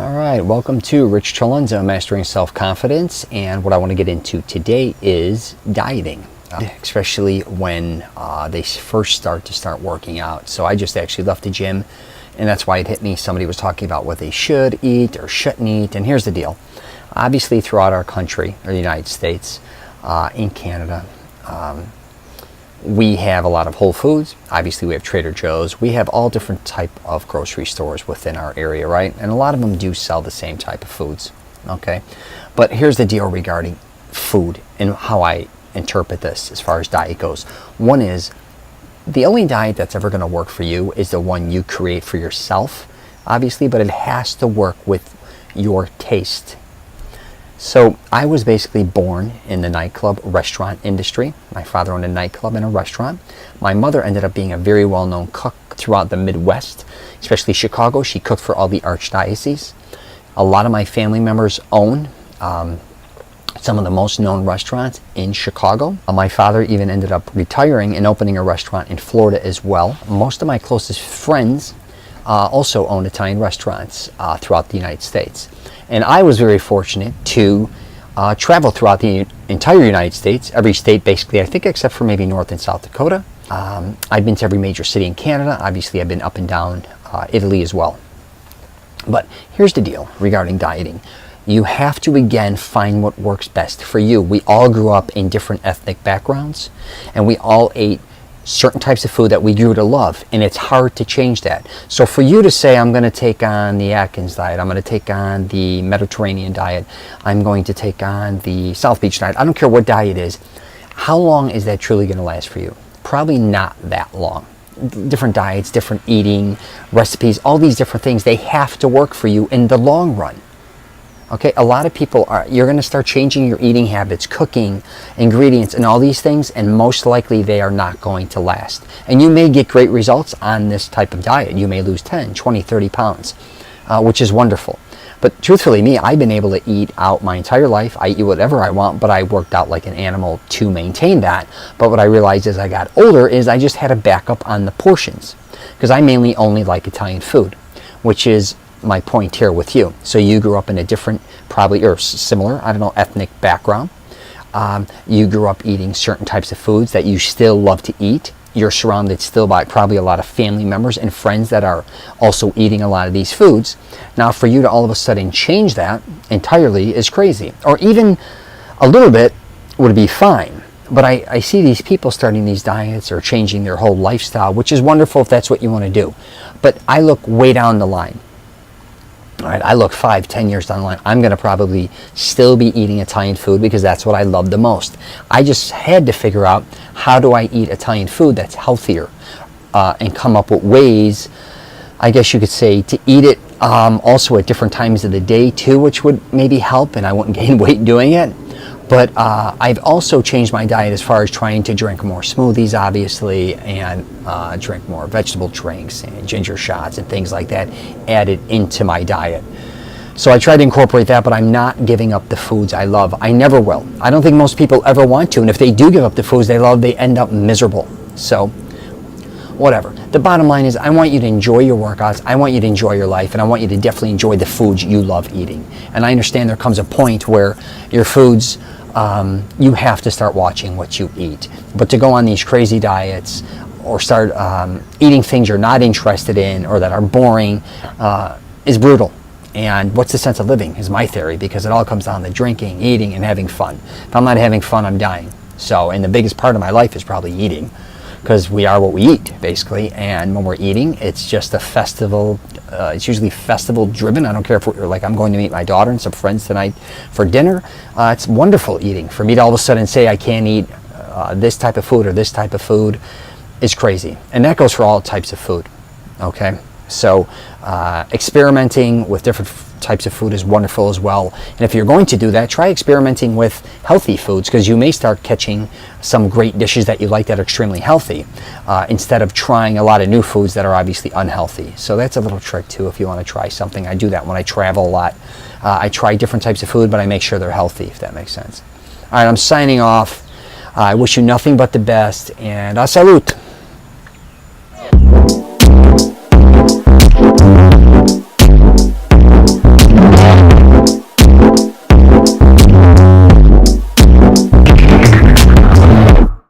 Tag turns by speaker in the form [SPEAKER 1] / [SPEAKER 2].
[SPEAKER 1] All right, welcome to Rich CELENZA, Mastering Self-Confidence, and what I want to get into today is dieting, especially when they first start working out. So I just actually left the gym, and that's why it hit me. Somebody was talking about what they should eat or shouldn't eat, and here's the deal. Obviously, throughout our country, or the United States, in Canada, we have a lot of Whole Foods. Obviously, we have Trader Joe's. We have all different type of grocery stores within our area, right? And a lot of them do sell the same type of foods, okay? But here's the deal regarding food and how I interpret this as far as diet goes. One is, the only diet that's ever going to work for you is the one you create for yourself, obviously, but it has to work with your taste. So I was basically born in the nightclub restaurant industry. My father owned a nightclub and a restaurant. My mother ended up being a very well-known cook throughout the Midwest, especially Chicago. She cooked for all the archdioceses. A lot of my family members own some of the most known restaurants in Chicago. My father even ended up retiring and opening a restaurant in Florida as well. Most of my closest friends also owned Italian restaurants throughout the United States. And I was very fortunate to travel throughout the entire United States, every state basically, I think, except for maybe North and South Dakota. I've been to every major city in Canada. Obviously, I've been up and down Italy as well. But here's the deal regarding dieting. You have to, again, find what works best for you. We all grew up in different ethnic backgrounds, and we all ate certain types of food that we grew to love, and it's hard to change that. So for you to say, I'm going to take on the Atkins diet, I'm going to take on the Mediterranean diet, I'm going to take on the South Beach diet, I don't care what diet it is, how long is that truly going to last for you? Probably not that long. Different diets, different eating recipes, all these different things, they have to work for you in the long run. Okay, a lot of people you're going to start changing your eating habits, cooking, ingredients, and all these things, and most likely they are not going to last. And you may get great results on this type of diet. You may lose 10, 20, 30 pounds, which is wonderful. But truthfully, me, I've been able to eat out my entire life. I eat whatever I want, but I worked out like an animal to maintain that. But what I realized as I got older is I just had to back up on the portions, because I mainly only like Italian food, which is my point here with you. So you grew up in a different, probably, or similar, I don't know, ethnic background. You grew up eating certain types of foods that you still love to eat. You're surrounded still by probably a lot of family members and friends that are also eating a lot of these foods. Now, for you to all of a sudden change that entirely is crazy. Or even a little bit would be fine. But I see these people starting these diets or changing their whole lifestyle, which is wonderful if that's what you want to do. But I look way down the line. All right, I look 5, 10 years down the line, I'm going to probably still be eating Italian food because that's what I love the most. I just had to figure out, how do I eat Italian food that's healthier, and come up with ways, I guess you could say, to eat it also at different times of the day too, which would maybe help, and I wouldn't gain weight doing it. But I've also changed my diet as far as trying to drink more smoothies, obviously, and drink more vegetable drinks and ginger shots and things like that added into my diet. So I try to incorporate that, but I'm not giving up the foods I love. I never will. I don't think most people ever want to, and if they do give up the foods they love, they end up miserable. So whatever. The bottom line is, I want you to enjoy your workouts, I want you to enjoy your life, and I want you to definitely enjoy the foods you love eating. And I understand there comes a point where your foods, you have to start watching what you eat. But to go on these crazy diets or start eating things you're not interested in or that are boring is brutal. And what's the sense of living is my theory, because it all comes down to drinking, eating, and having fun. If I'm not having fun, I'm dying. So, and the biggest part of my life is probably eating, because we are what we eat, basically. And when we're eating, it's just a festival. It's usually festival driven. I don't care if we're like, I'm going to meet my daughter and some friends tonight for dinner. It's wonderful eating. For me to all of a sudden say I can't eat this type of food or this type of food is crazy. And that goes for all types of food, okay? So experimenting with different types of food is wonderful as well. And if you're going to do that, try experimenting with healthy foods, because you may start catching some great dishes that you like that are extremely healthy, instead of trying a lot of new foods that are obviously unhealthy. So that's a little trick too if you want to try something. I do that when I travel a lot. I try different types of food, but I make sure they're healthy, if that makes sense. All right, I'm signing off. I wish you nothing but the best, and salute.